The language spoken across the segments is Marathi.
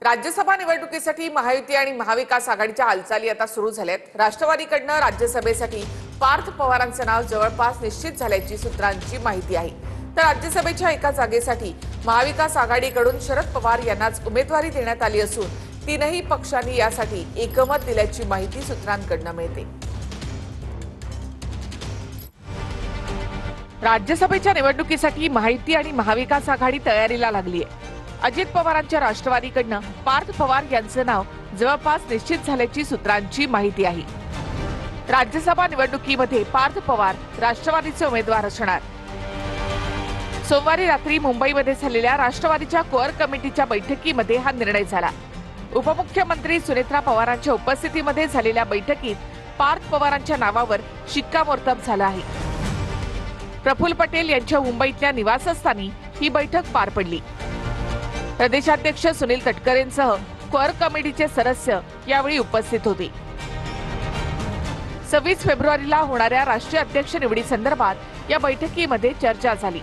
राज्यसभा निवडणुकीसाठी महायुती आणि महाविकास आघाडीच्या हालचाली आता सुरू झाल्यात। राष्ट्रवादीकडनं राज्यसभेसाठी पार्थ पवारांचं नाव जवळपास निश्चित झाल्याची सूत्रांची माहिती आहे। तर राज्यसभेच्या एका जागेसाठी महाविकास आघाडीकडून शरद पवार यांनाच उमेदवारी देण्यात आली असून तीनही पक्षांनी यासाठी एकमत दिल्याची माहिती सूत्रांकडनं मिळते। राज्यसभेच्या निवडणुकीसाठी महायुती आणि महाविकास आघाडी तयारीला लागली आहे। अजित पवारांच्या राष्ट्रवादीकडनं पार्थ पवार यांचं नाव जवळपास निश्चित झाल्याची सूत्रांची माहिती आहे। राज्यसभा निवडणुकीमध्ये पार्थ पवार राष्ट्रवादीचे उमेदवार असणार। सोमवारी रात्री मुंबईमध्ये झालेल्या राष्ट्रवादीच्या कोअर कमिटीच्या बैठकीमध्ये हा निर्णय झाला। उपमुख्यमंत्री सुनेत्रा पवारांच्या उपस्थितीमध्ये झालेल्या बैठकीत पार्थ पवारांच्या नावावर शिक्कामोर्तब झालं आहे। प्रफुल्ल पटेल यांच्या मुंबईतल्या निवासस्थानी ही बैठक पार पडली। प्रदेशाध्यक्ष सुनील तटकरेंसह कोअर कमिटीचे सदस्य यावेळी उपस्थित होते। 26 फेब्रुवारीला होणाऱ्या राष्ट्रीय अध्यक्ष निवडीसंदर्भात या बैठकीमध्ये चर्चा झाली।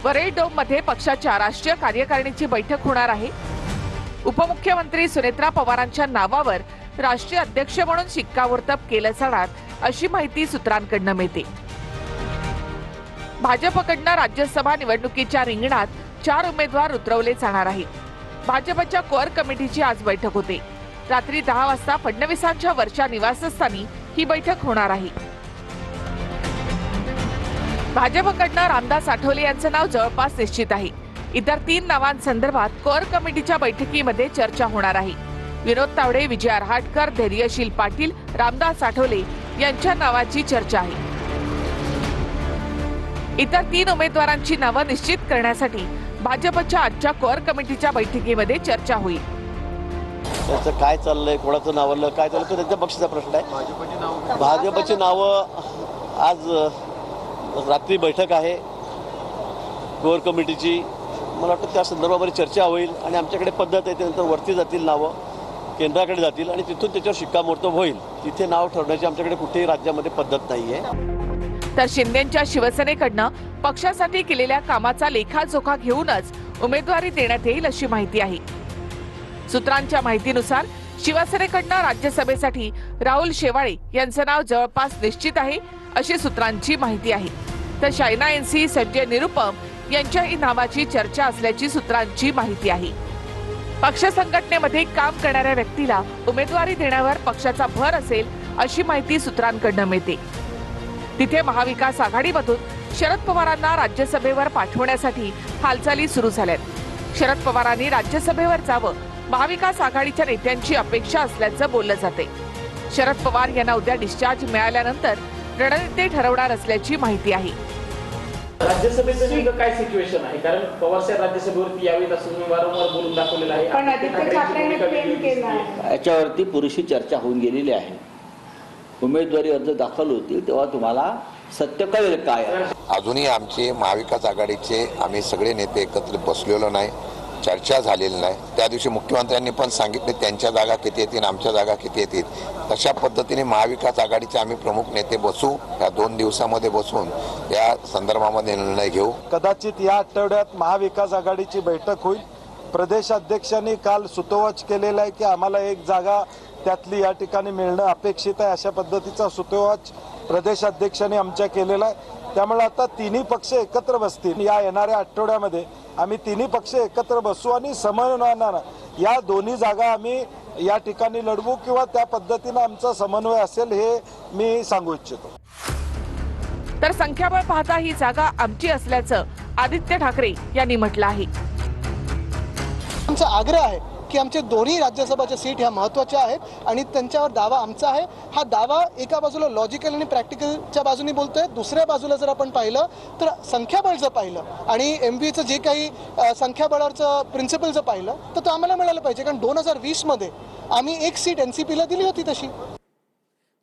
वरळी डोम मध्ये पक्षाच्या राष्ट्रीय कार्यकारिणीची बैठक होणार आहे। उपमुख्यमंत्री सुनेत्रा पवारांच्या नावावर राष्ट्रीय अध्यक्ष म्हणून शिक्कामोर्तब केलं जाणार अशी माहिती सूत्रांकडनं मिळते। भाजपकडनं राज्यसभा निवडणुकीच्या रिंगणात 4 उमेदवार उतरवले जाणार आहेत। भाजपच्या कोअर कमिटीची आज बैठक होते। रात्री 10 वाजता फडणवीसांच्या वर्षा निवासस्थानी ही बैठक होणार आहे। भाजपकडनं रामदास आठवले यांचं नाव जवळपास निश्चित आहे। इतर 3 नावांसंदर्भात कोअर कमिटीच्या बैठकीमध्ये चर्चा होणार आहे। विनोद तावडे, विजय आरहाटकर, धैर्यशील पाटील, रामदास आठवले यांच्या नावाची चर्चा आहे। इतर 3 उमेदवारांची नावं निश्चित करण्यासाठी भाजपच्या आजच्या कोअर कमिटीच्या बैठकीमध्ये चर्चा होईल। त्याचं काय चाललंय, कोणाचं नाव आलं, काय चाललं, तो त्यांच्या पक्षाचा प्रश्न आहे। भाजपची नावं आज रात्री बैठक आहे कोअर कमिटीची। मला वाटतं त्या संदर्भामध्ये चर्चा होईल आणि आमच्याकडे पद्धत आहे, त्यानंतर वरती जातील नावं, केंद्राकडे जातील आणि तिथून त्याच्यावर शिक्कामोर्तब होईल। तिथे नाव ठरवण्याची आमच्याकडे कुठेही राज्यामध्ये पद्धत नाही आहे। तर शिंदेच्या शिवसेनेकडनं पक्षासाठी केलेल्या कामाचा लेखाजोखा घेऊनच उमेदवारी देण्यात येईल अशी माहिती आहे। सूत्रांच्या माहितीनुसार शिवसेनेकडनं राज्यसभेसाठी राहुल शेवाळे यांचं नाव जवळपास निश्चित आहे अशी सूत्रांची माहिती आहे। तर शायना एनसी, संजय निरुपम यांच्याही नावाची चर्चा असल्याची सूत्रांची माहिती आहे। पक्ष संघटनेमध्ये काम करणाऱ्या व्यक्तीला उमेदवारी देण्यावर पक्षाचा भर असेल अशी माहिती सूत्रांकडनं मिळते। तिथे महाविकास आघाडीमधून शरद पवारांना राज्यसभेवर पाठवण्यासाठी हालचाली सुरू झाल्यात। शरद पवारांनी राज्यसभेवर जावं महाविकास आघाडीच्या नेत्यांची अपेक्षा असल्याचं बोललं जाते। शरद पवार यांना उद्या डिस्चार्ज मिळाल्यानंतर रणनीती ठरवणार असल्याची माहिती आहे। राज्यसभेचं काय सिच्युएशन आहे, कारण पवार साहेब राज्यसभेवरती यावेळी असं वारंवार बोलून दाखवलेलं आहे। पण आदित्य ठाकरेंनी क्लेम केला आहे याच्यावरती पुरेशी चर्चा होऊन गेलेली आहे। उमेदवारी अर्ज दाखल होतील तेव्हा तुम्हाला सत्य कळेल काय। अजूनही आमचे महाविकास आघाडीचे आम्ही सगळे नेते एकत्र बसलेलो नाही, चर्चा झालेली नाही। त्या दिवशी मुख्यमंत्र्यांनी पण सांगितले त्यांच्या जागा किती येतील, आमच्या जागा किती येतील, तशा पद्धतीने महाविकास आघाडीचे आम्ही प्रमुख नेते बसू, या 2 दिवसामध्ये बसून या संदर्भामध्ये निर्णय घेऊ। कदाचित या आठवड्यात महाविकास आघाडीची बैठक होईल। प्रदेशाध्यक्षांनी काल सुतोवाच केलेला आहे की आम्हाला एक जागा त्यातली या ठिकाणी मिळणं अपेक्षित आहे, अशा पद्धतीचा सुतोवाच प्रदेशाध्यक्षांनी आमच्या केलेला आहे। त्यामुळे आता तिन्ही पक्ष एकत्र बसतील। या येणाऱ्या आठवड्यामध्ये आम्ही तिन्ही पक्ष एकत्र बसू आणि समन्वयानं या दोन्ही जागा आम्ही या ठिकाणी लढवू किंवा त्या पद्धतीनं आमचा समन्वय असेल हे मी सांगू इच्छितो। तर संख्याबळ पाहता ही जागा आमची असल्याचं आदित्य ठाकरे यांनी म्हटलं आहे। आमचा आग्रह आहे की आमचे दोन्ही राज्यसभाच्या सीट ह्या महत्त्वाच्या आहेत आणि त्यांच्यावर दावा आमचा आहे। हा दावा एका बाजूला लॉजिकल आणि प्रॅक्टिकलच्या बाजूने बोलतोय, दुसऱ्या बाजूला जर आपण पाहिलं तर संख्याबळ जर पाहिलं आणि MVचं जे काही संख्याबळाचं प्रिन्सिपल जर पाहिलं तर तो आम्हाला मिळालं पाहिजे, कारण 2020 मध्ये आम्ही 1 सीट NCPला दिली होती तशी।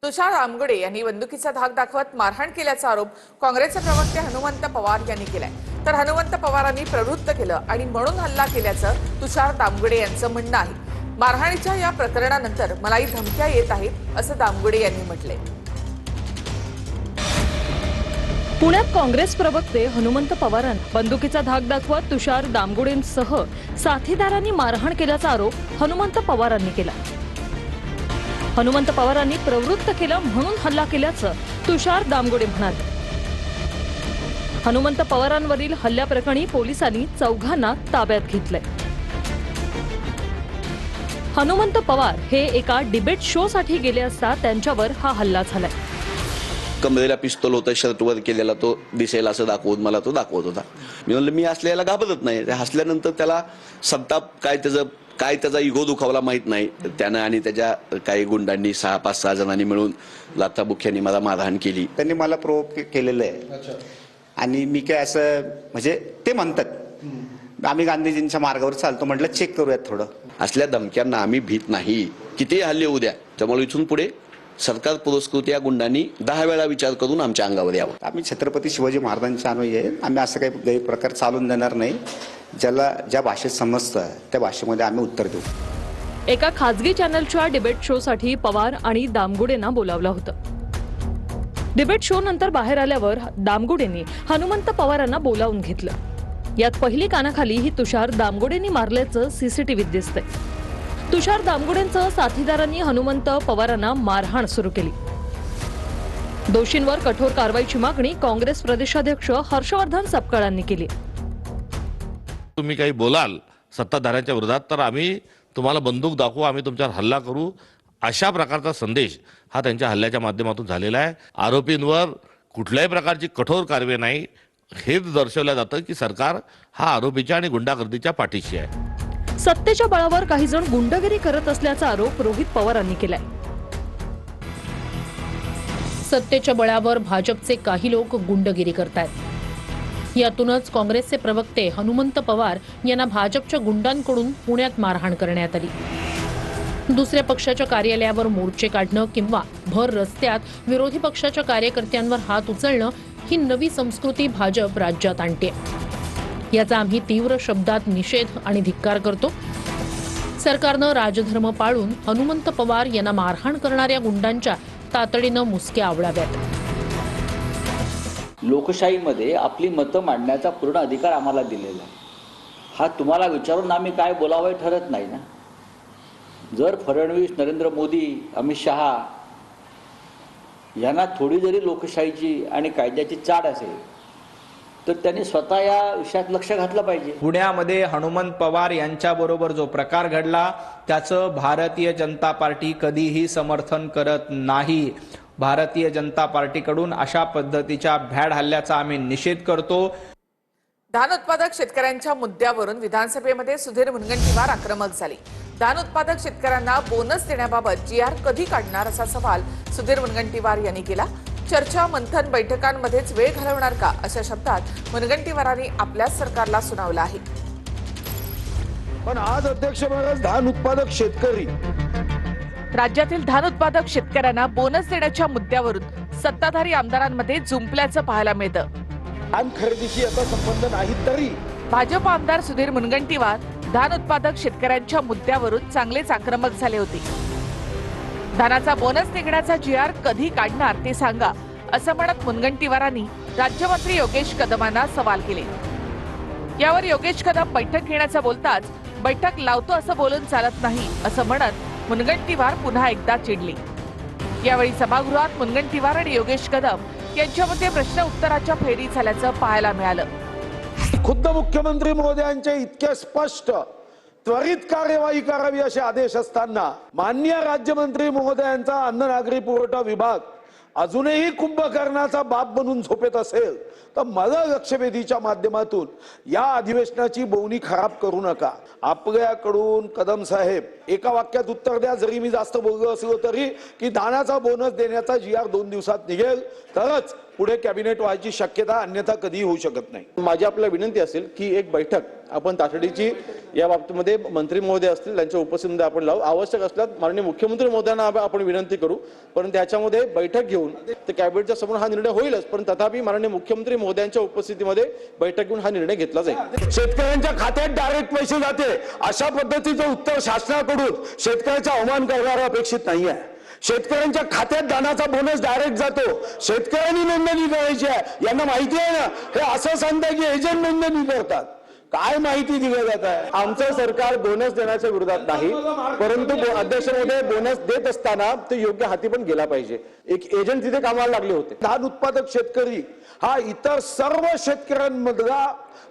तुषार दामगुडे यांनी बंदुकीचा धाक दाखवत मारहाण केल्याचा आरोप काँग्रेसचे प्रवक्ते हनुमंत पवार यांनी केलाय। तर हनुमंत पवारांनी प्रवृत्त केलं आणि म्हणून हल्ला केल्याचं तुषार दामगुडे यांचं म्हणणं आहे। मारहाणीच्या या प्रकरणानंतर मलाही धमक्या येत आहेत असं दामगुडे यांनी म्हटलंय। पुण्यात काँग्रेस प्रवक्ते हनुमंत पवारांना बंदुकीचा धाक दाखवत तुषार दामगुडेंसह साथीदारांनी मारहाण केल्याचा आरोप हनुमंत पवारांनी केला. हनुमंत पवारांनी प्रवृत्त केलं म्हणून हल्ला केल्याचं तुषार दामगुडे म्हणाले. हनुमंत पवारांवरील हल्ल्याप्रकरणी पोलिसांनी चौघांना ताब्यात घेतलंय. हनुमंत पवार हे एका डिबेट शो साठी गेले असता त्यांच्यावर हा हल्ला झालाय. कमरेला पिस्तूल होतं, शर्टवर केलेला, तो दिसेल असं दाखवत मला तो दाखवत होता. मी म्हणलं मी असल्याला घाबरत नाही. हसल्यानंतर त्याला संताप काय त्याचा इगो दुखावला माहित नाही त्यानं, आणि त्याच्या काही गुंडांनी 6-5-6 जणांनी मिळून लाथाबुक्यांनी मला मारहाण केली. त्यांनी मला प्रोवोक केलेलं आहे आणि मी काय असं म्हणजे ते म्हणतात आम्ही गांधीजींच्या मार्गावर चालतो, म्हटलं चेक करूयात थोडं. असल्या धमक्यांना आम्ही भीत नाही. किती हल्ले होऊ द्या. त्यामुळे इथून पुढे सरकार पुरस्कृत या गुंडांनी 10 वेळा विचार करून आमच्या अंगावर यावं. आम्ही छत्रपती शिवाजी महाराजांचे अनुयायी आहे. आम्ही असं काही गैरप्रकार चालून देणार नाही. ज्याला ज्या भाषेत समजतं त्या भाषेमध्ये आम्ही उत्तर देऊ. एका खासगी चॅनलच्या डिबेट शो साठी पवार आणि दामगुडेंना बोलावलं होतं. डिबेट शो नंतर बाहेर आल्यावर दामगुडेंनी हनुमंत पवारांना बोलावून घेतलं. यात पहिली कानाखाली ही तुषार दामगुडेंनी मारल्याचं सीसीटीव्हीत दिसतंय. तुषार दामगुडेंसह साथीदारांनी हनुमंत पवारांना मारहाण सुरू केली. दोषींवर कठोर कारवाईची मागणी काँग्रेस प्रदेशाध्यक्ष हर्षवर्धन सपकाळांनी केली. तुम्ही काही बोलाल सत्ताधाऱ्यांच्या विरोधात तर आम्ही तुम्हाला बंदूक दाखवू, आम्ही तुमच्यावर हल्ला करू, अशा प्रकारचा संदेश हा त्यांच्या हल्ल्याच्या माध्यमातून झालेला आहे. आरोपींवर कुठल्याही प्रकारची कठोर कारवाई नाही हेच दर्शवलं जातं की सरकार हा आरोपीच्या आणि गुंडागर्दीच्या पाठीशी आहे. सत्तेच्या बळावर काही जण गुंडगिरी करत असल्याचा आरोप रोहित पवारांनी केलाय. सत्तेच्या बळावर भाजपचे काही लोक गुंडगिरी करतायत. यातूनच काँग्रेसचे प्रवक्ते हनुमंत पवार यांना भाजपच्या गुंडांकडून पुण्यात मारहाण करण्यात आली. दुसऱ्या पक्षाच्या कार्यालयावर मोर्चे काढणं किंवा भर रस्त्यात विरोधी पक्षाच्या कार्यकर्त्यांवर हात उचलणं ही नवी संस्कृती भाजप राज्यात आणते. याचा आम्ही तीव्र शब्दात निषेध आणि धिक्कार करतो. सरकारनं राजधर्म पाळून हनुमंत पवार यांना मारहाण करणाऱ्या गुंडांच्या तातडीनं मुसक्या आवळाव्यात. लोकशाहीमध्ये आपली मतं मांडण्याचा पूर्ण अधिकार आम्हाला दिलेला आहे. हा तुम्हाला विचारून आम्ही काय बोलावं ठरत नाही ना. जर फडणवीस, नरेंद्र मोदी, अमित शहा यांना थोडी जरी लोकशाहीची आणि कायद्याची चाड असेल तर त्यांनी स्वतः या विषयात लक्ष घातलं पाहिजे. पुण्यामध्ये हनुमंत पवार यांच्याबरोबर जो प्रकार घडला त्याचं भारतीय जनता पार्टी कधीही समर्थन करत नाही. भारतीय जनता पार्टीकडून अशा पद्धतीच्या भ्याड हल्ल्याचा आम्ही निषेध करतो. धान उत्पादक शेतकऱ्यांच्या मुद्द्यावरून विधानसभेमध्ये सुधीर मुनगंटीवार आक्रमक झाले. धान उत्पादक शेतकऱ्यांना बोनस देण्याबाबत GR कधी काढणार असा सवाल सुधीर मुनगंटीवार यांनी केला. चर्चा मंथन बैठकांमध्येच वेळ घालवणार का अशा शब्दात मुनगंटीवारांनी आपल्या सरकारला सुनावलं आहे. पण आज अध्यक्ष महाराज धान उत्पादक शेतकरी राज्यातील धान उत्पादक शेतकऱ्यांना बोनस देण्याच्या मुद्द्यावरून सत्ताधारी आमदारांमध्ये जुंपल्याचं पाहायला मिळतं. धान खरेदीशी याचा संबंध नाही तरी भाजप आमदार सुधीर मुनगंटीवार धान उत्पादक शेतकऱ्यांच्या मुद्द्यावरून चांगलेच आक्रमक झाले होते. धानाचा बोनस निघण्याचा GR कधी काढणार ते सांगा असं म्हणत मुनगंटीवारांनी राज्यमंत्री योगेश कदमांना सवाल केले. यावर योगेश कदम बैठक घेण्याचं बोलताच बैठक लावतो असं बोलून चालत नाही असं म्हणत मुनगंटीवार पुन्हा एकदा चिडले. यावेळी सभागृहात मुनगंटीवार आणि योगेश कदम यांच्यामध्ये प्रश्न उत्तराच्या फेरी झाल्याचं पाहायला मिळालं. खुद्द मुख्यमंत्री महोदयांचे इतके स्पष्ट त्वरित कार्यवाही करावी असे आदेश असताना माननीय राज्यमंत्री महोदयांचा अन्न नागरी पुरवठा विभाग अजूनही कुंभकर्णाचा बाप बनून झोपेत असेल तर मला लक्षवेधीच्या माध्यमातून या अधिवेशनाची बोवणी खराब करू नका. आपल्याकडून कदम साहेब एका वाक्यात उत्तर द्या, जरी मी जास्त बोललो असलो तरी, की धानाचा बोनस देण्याचा GR 2 दिवसात निघेल तरच पुढे कॅबिनेट व्हायची शक्यता, अन्यथा कधीही होऊ शकत नाही. माझी आपल्याला विनंती असेल की एक बैठक आपण तातडीची या बाबतीमध्ये मंत्री महोदय असतील त्यांच्या उपस्थितीमध्ये आपण लावू. आवश्यक असल्यास माननीय मुख्यमंत्री महोदयांना आपण विनंती करू, पण त्याच्यामध्ये बैठक घेऊन ते कॅबिनेटच्या समोर हा निर्णय होईलच, पण तथापि माननीय मुख्यमंत्री महोदयांच्या उपस्थितीमध्ये बैठक घेऊन हा निर्णय घेतला जाईल. शेतकऱ्यांच्या खात्यात डायरेक्ट पैसे जाते अशा पद्धतीचं उत्तर शासनाकडून शेतकऱ्याचा अवमान करणारा अपेक्षित नाही आहे. शेतकऱ्यांच्या खात्यात धानाचा बोनस डायरेक्ट जातो. शेतकऱ्यांनी नोंदणी करायची आहे. यांना माहिती आहे ना, हे असं सांगतात की एजंट नोंदणी करतात. काय माहिती दिली जात आहे? आमचं सरकार बोनस देण्याच्या विरोधात नाही, परंतु अध्यक्ष महोदय बोनस देत असताना ते योग्य हाती पण गेला पाहिजे. एक एजंट तिथे कामाला लागले होते. धान उत्पादक शेतकरी हा इतर सर्व शेतकऱ्यांमधला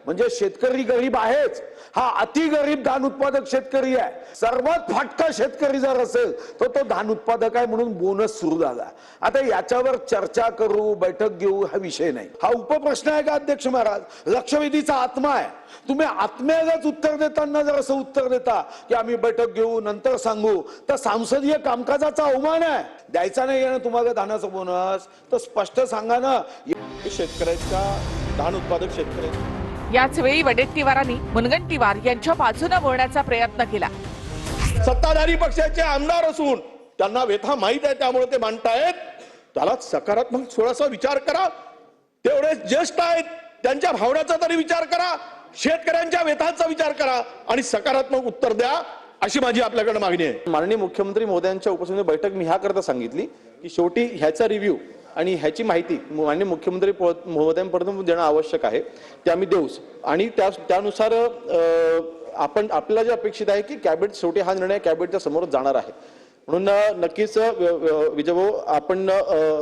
म्हणजे शेतकरी गरीब आहेच, हा अति गरीब धान उत्पादक शेतकरी आहे. सर्वात फाटका शेतकरी जर असेल तर तो धान उत्पादक आहे, म्हणून बोनस सुरू झाला. आता याच्यावर चर्चा करू, बैठक घेऊ हा विषय नाही. हा उपप्रश्न आहे का अध्यक्ष महाराज? लक्षवेधीचा आत्मा आहे. तुम्ही आत्म्यालाच उत्तर देताना जर असं उत्तर देता की आम्ही बैठक घेऊ नंतर सांगू, तर संसदीय कामकाजाचा अवमान आहे. द्यायचा नाही आहे ना तुम्हाला धानाचा बोनस, तर स्पष्ट सांगा ना. शेतकऱ्याच्या धान उत्पादक शेतकरी याच वेळी वडेट्टीवारांनी मुनगंटीवार यांच्या बाजूने बोलण्याचा प्रयत्न केला. सत्ताधारी पक्षाचे आमदार असून त्यांना व्यथा माहित आहे, त्यामुळे ते मांडतायत. त्याला सकारात्मक थोडासा विचार करा. तेवढे ज्येष्ठ आहेत, त्यांच्या भावनाचा तरी विचार करा, शेतकऱ्यांच्या व्यथांचा विचार करा आणि सकारात्मक उत्तर द्या, अशी माझी आपल्याकडे मागणी आहे. माननीय मुख्यमंत्री महोदयांच्या उपस्थितीत बैठक मी ह्या करता सांगितली की शेवटी ह्याचा रिव्ह्यू आणि ह्याची माहिती माननीय मुख्यमंत्री महोदयांपर्यंत देणं आवश्यक आहे, ते आम्ही देऊच. आणि त्यानुसार आपल्याला जे अपेक्षित आहे की कॅबिनेट शेवटी हा निर्णय कॅबिनेटच्या समोर जाणार आहे. म्हणून नक्कीच विजयभाऊ आपण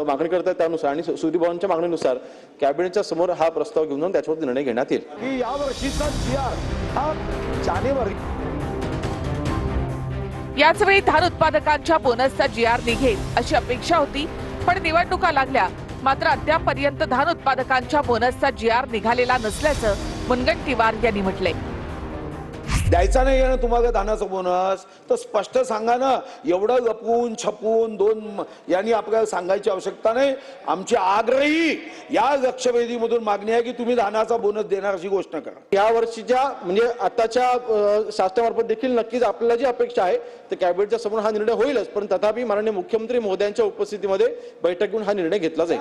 मागणी करताय त्यानुसार आणि सूर्यभाऊंच्या मागणीनुसार कॅबिनेटच्या समोर हा प्रस्ताव घेऊन जाऊन त्याच्यावर निर्णय घेण्यात येईल. की या वर्षीचा GR हा जानेवारी. याच वेळी धान उत्पादकांच्या बोनसचा GR निघेल अशी अपेक्षा होती, पण निवडणुका लागल्या. मात्र अद्यापपर्यंत धान उत्पादकांच्या बोनसचा GR निघालेला नसल्याचं मुनगंटीवार यांनी म्हटलंय. द्यायचा नाही आहे ना तुम्हाला धानाचा बोनस, तर स्पष्ट सांगा ना. एवढं लपवून छपून दोन यांनी आपल्याला सांगायची आवश्यकता नाही. आमची आग्रही या लक्षवेधीमधून मागणी आहे की तुम्ही धानाचा बोनस देणार अशी घोषणा करा. या वर्षीच्या म्हणजे आताच्या शासनामार्फत देखील नक्कीच आपल्याला जी अपेक्षा आहे तर कॅबिनेटच्या समोर हा निर्णय होईलच, पण तथापि माननीय मुख्यमंत्री महोदयांच्या उपस्थितीमध्ये बैठक घेऊन हा निर्णय घेतला जाईल.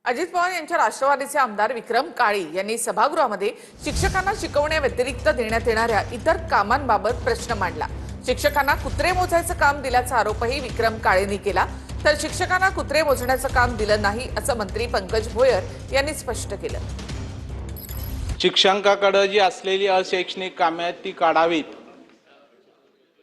अजित पवार यांच्या राष्ट्रवादीचे आमदार विक्रम काळी यांनी सभागृहामध्ये शिक्षकांना शिकवण्याव्यतिरिक्त देण्यात येणाऱ्या इतर कामांबाबत प्रश्न मांडला. शिक्षकांना कुत्रे मोजायचं काम दिल्याचा आरोपही विक्रम काळेंनी केला. तर शिक्षकांना कुत्रे मोजण्याचं काम दिलं नाही असं मंत्री पंकज भोयर यांनी स्पष्ट केलं. शिक्षकांकडे जी असलेली अशैक्षणिक कामे ती काढावीत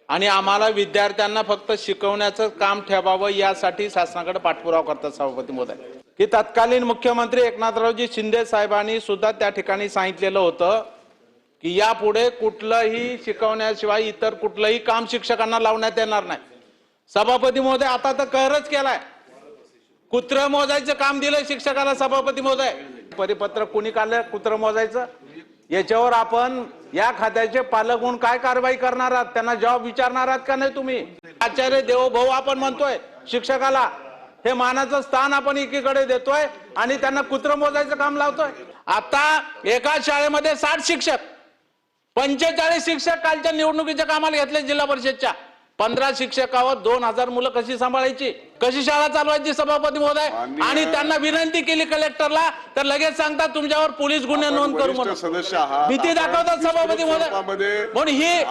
आणि आम्हाला विद्यार्थ्यांना फक्त शिकवण्याचं काम ठेवावं यासाठी शासनाकडे पाठपुरावा करतात सभापती महोदय. की तत्कालीन मुख्यमंत्री एकनाथरावजी शिंदे साहेबांनी सुद्धा त्या ठिकाणी सांगितलेलं होतं की यापुढे कुठलंही शिकवण्याशिवाय इतर कुठलंही काम शिक्षकांना लावण्यात येणार नाही. सभापती महोदय आता तर कहरच केलाय. कुत्र मोजायचं काम दिलं शिक्षकाला सभापती महोदय. परिपत्र कोणी काढलं कुत्र मोजायचं? याच्यावर आपण या खात्याचे पालक म्हणून काय कारवाई करणार आहात? त्यांना जॉब विचारणार आहात का नाही तुम्ही? आचार्य देवोभाऊ आपण म्हणतोय शिक्षकाला, हे मानाचं स्थान आपण एकीकडे देतोय आणि त्यांना कुत्र मोजायचं काम लावतोय. आता एका शाळेमध्ये 60 शिक्षक, 45 शिक्षक कालच्या निवडणुकीच्या कामाला घेतले जिल्हा परिषदच्या. 15 शिक्षकावर 2000 मुलं कशी सांभाळायची, कशी शाळा चालवायची सभापती महोदय? आणि त्यांना विनंती केली कलेक्टरला तर लगेच सांगतात तुमच्यावर पोलीस गुन्हे नोंद करू म्हणून. भीती दाखवतात सभापती महोदय. म्हणून ही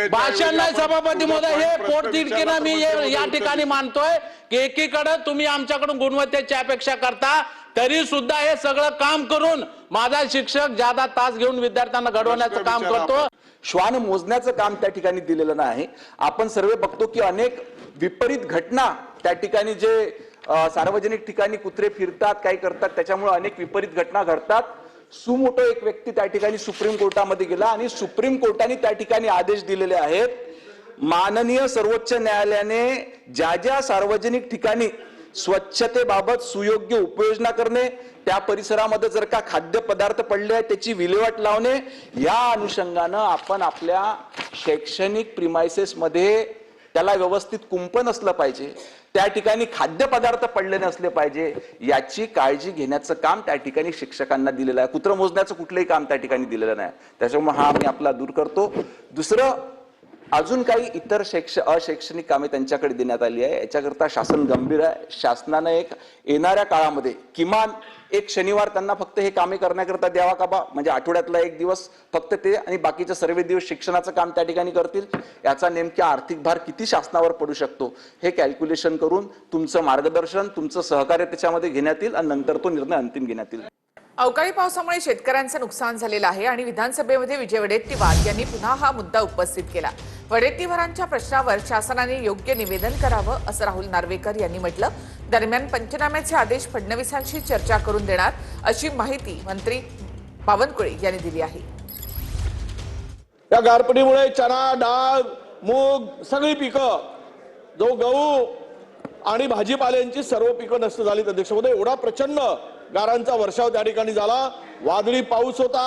भाषण नाही सभापती महोदय, हे पोटतिडकीनं मी या ठिकाणी मानतोय की एकीकडे तुम्ही आमच्याकडून गुणवत्तेची अपेक्षा करता, तरी सुद्धा हे सगळं काम करून माझा शिक्षक ज्यादा तास घेऊन विद्यार्थ्यांना घडवण्याचं काम करतो. श्वान मोजण्याचं काम त्या ठिकाणी दिलेलं नाही. आपण सर्व बघतो की अनेक विपरीत घटना त्या ठिकाणी जे सार्वजनिक ठिकाणी कुत्रे फिरतात, काय करतात, त्याच्यामुळे अनेक विपरीत घटना घडतात. सुमोटो एक व्यक्ती त्या ठिकाणी सुप्रीम कोर्टामध्ये गेला आणि सुप्रीम कोर्टाने त्या ठिकाणी आदेश दिलेले आहेत. माननीय सर्वोच्च न्यायालयाने ज्या ज्या सार्वजनिक ठिकाणी स्वच्छतेबाबत सुयोग्य उपाययोजना करणे, त्या परिसरामध्ये जर का खाद्यपदार्थ पडले आहेत त्याची विल्हेवाट लावणे, या अनुषंगानं आपण आपल्या शैक्षणिक प्रिमायसेस मध्ये त्याला व्यवस्थित कुंपण असलं पाहिजे, त्या ठिकाणी खाद्यपदार्थ पडले नसले पाहिजे, याची काळजी घेण्याचं काम त्या ठिकाणी शिक्षकांना दिलेलं आहे. कुत्र मोजण्याचं कुठलंही काम त्या ठिकाणी दिलेलं नाही. त्याच्यामुळे हा आम्ही आपला दूर करतो. दुसरं, अजून काही इतर अशैक्षणिक कामे त्यांच्याकडे देण्यात आली आहे. याच्याकरता शासन गंभीर आहे. शासनानं एक येणाऱ्या काळामध्ये किमान एक शनिवार त्यांना फक्त हे कामे करण्याकरता द्यावा का बा, म्हणजे आठवड्यातला एक दिवस फक्त ते आणि बाकीचे सर्व दिवस शिक्षणाचं काम त्या ठिकाणी करतील. याचा नेमका आर्थिक भार किती शासनावर पडू शकतो हे कॅल्क्युलेशन करून तुमचं मार्गदर्शन, तुमचं सहकार्य त्याच्यामध्ये घेण्यात येईल आणि नंतर तो निर्णय अंतिम घेण्यात येईल. अवकाळी पावसामुळे शेतकऱ्यांचं नुकसान झालेलं आहे आणि विधानसभेमध्ये विजय वडेट्टीवार यांनी पुन्हा हा मुद्दा उपस्थित केला. वडेट्टीवारांच्या प्रश्नावर शासनाने योग्य निवेदन करावं असं राहुल नार्वेकर यांनी म्हटलं. दरम्यान पंचनाम्याचे आदेश फडणवीसांशी चर्चा करून देणार अशी माहिती मंत्री बावनकुळे यांनी दिली आहे. या गारपिटीमुळे चणा, डाळ, मूग सगळी पिकं, जो गहू आणि भाजीपाल्यांची सर्व पिकं नष्ट झाली. अध्यक्ष महोदय, एवढा प्रचंड गारांचा वर्षाव त्या ठिकाणी झाला, वादळी पाऊस होता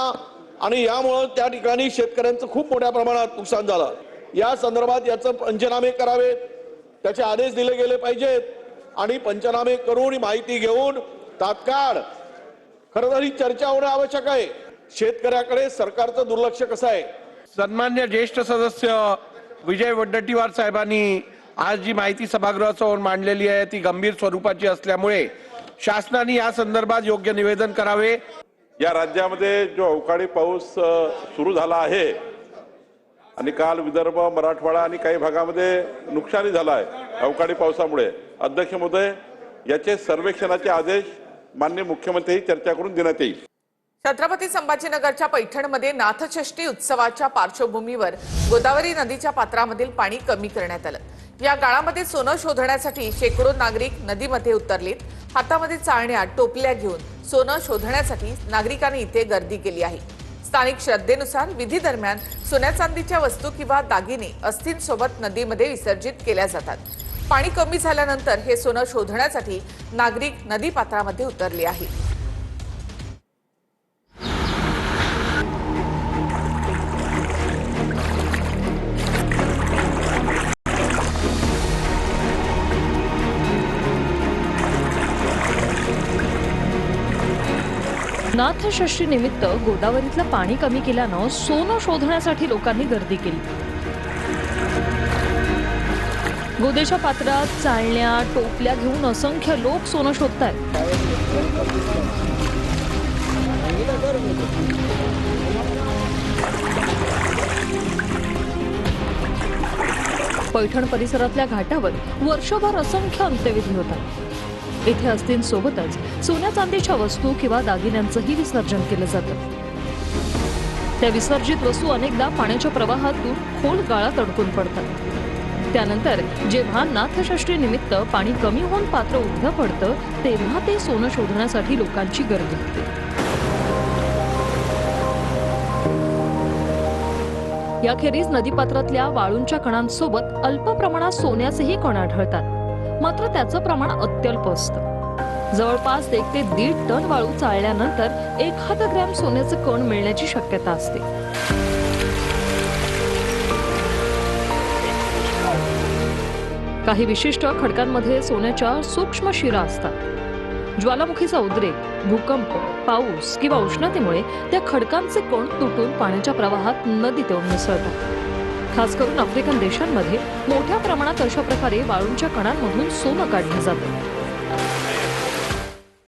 आणि यामुळे त्या ठिकाणी शेतकऱ्यांचं खूप मोठ्या प्रमाणात नुकसान झालं. या संदर्भात याचं पंचनामे करावेत, त्याचे आदेश दिले गेले पाहिजेत आणि पंचनामे करून माहिती घेऊन तात्काळ खरं तर ही चर्चा होणं आवश्यक आहे. शेतकऱ्याकडे सरकारचं दुर्लक्ष कसं आहे. सन्मान्य ज्येष्ठ सदस्य विजय वडेट्टीवार साहेबांनी आज जी माहिती सभागृहासमोर मांडलेली आहे ती गंभीर स्वरूपाची असल्यामुळे शासनाने या संदर्भात योग्य निवेदन करावे. या राज्यामध्ये जो अवकाळी पाऊस सुरू झाला आहे आणि काल विदर्भ, मराठवाडा आणि काही भागामध्ये नुकसानी झालं आहे अवकाळी पावसामुळे. अध्यक्ष महोदय, याचे सर्वेक्षणाचे आदेश माननीय मुख्यमंत्री चर्चा करून देण्यात येईल. छत्रपती संभाजीनगरच्या पैठणमध्ये नाथषष्ठी उत्सवाच्या पार्श्वभूमीवर गोदावरी नदीच्या पात्रामधील पाणी कमी करण्यात आलं. या काळामध्ये सोनं शोधण्यासाठी शेकडो नागरिक नदीमध्ये उतरलेत. हातामध्ये चाळण्या, टोपल्या घेऊन सोनं शोधण्यासाठी नागरिकांनी इथे गर्दी केली आहे. स्थानिक श्रद्धेनुसार विधी दरम्यान सोन्या चांदीच्या वस्तू किंवा दागिने अस्थींसोबत नदीमध्ये विसर्जित केल्या जातात. पाणी कमी झाल्यानंतर हे सोनं शोधण्यासाठी नागरिक नदी पात्रामध्ये उतरले आहेत. नाथषष्ठी निमित्त गोदावरीतलं पाणी कमी केल्यानं सोनं शोधण्यासाठी लोकांनी गर्दी केली. गोदेच्या पात्रात चाळण्या, टोपल्या घेऊन असंख्य लोक सोनं शोधतायत. पैठण परिसरातल्या घाटावर वर्षभर असंख्य अंत्यविधी होतात. येथे अस्थींसोबतच सोन्या चांदीच्या वस्तू किंवा दागिन्यांचंही विसर्जन केलं जातं. त्या विसर्जित वस्तू अनेकदा पाण्याच्या प्रवाहातून खोल गाळात अडकून पडतात. त्यानंतर जेव्हा नाथषष्ठी निमित्त पाणी कमी होऊन पात्र उघडं पडतं तेव्हा ते सोनं शोधण्यासाठी लोकांची गर्दी होते. याखेरीज नदीपात्रातल्या वाळूंच्या कणांसोबत अल्प प्रमाणात सोन्याचेही कण आढळतात. मात्र त्याचं प्रमाण अत्यल्प असतं. जवळपास 1 ते 1.5 टन वाळू चाळल्यानंतर 1 ग्रॅम सोन्याचं कण मिळण्याची शक्यता असते. काही विशिष्ट खडकांमध्ये सोन्याच्या सूक्ष्म शिरा असतात. ज्वालामुखीचा उद्रेक, भूकंप, पाऊस किंवा उष्णतेमुळे त्या खडकांचे कण तुटून पाण्याच्या प्रवाहात नदीत येऊन मिसळतात. खास करून आफ्रिकन देशांमध्ये मोठ्या प्रमाणात अशा प्रकारे वाळूंच्या कणांमधून सोनं काढलं जातं.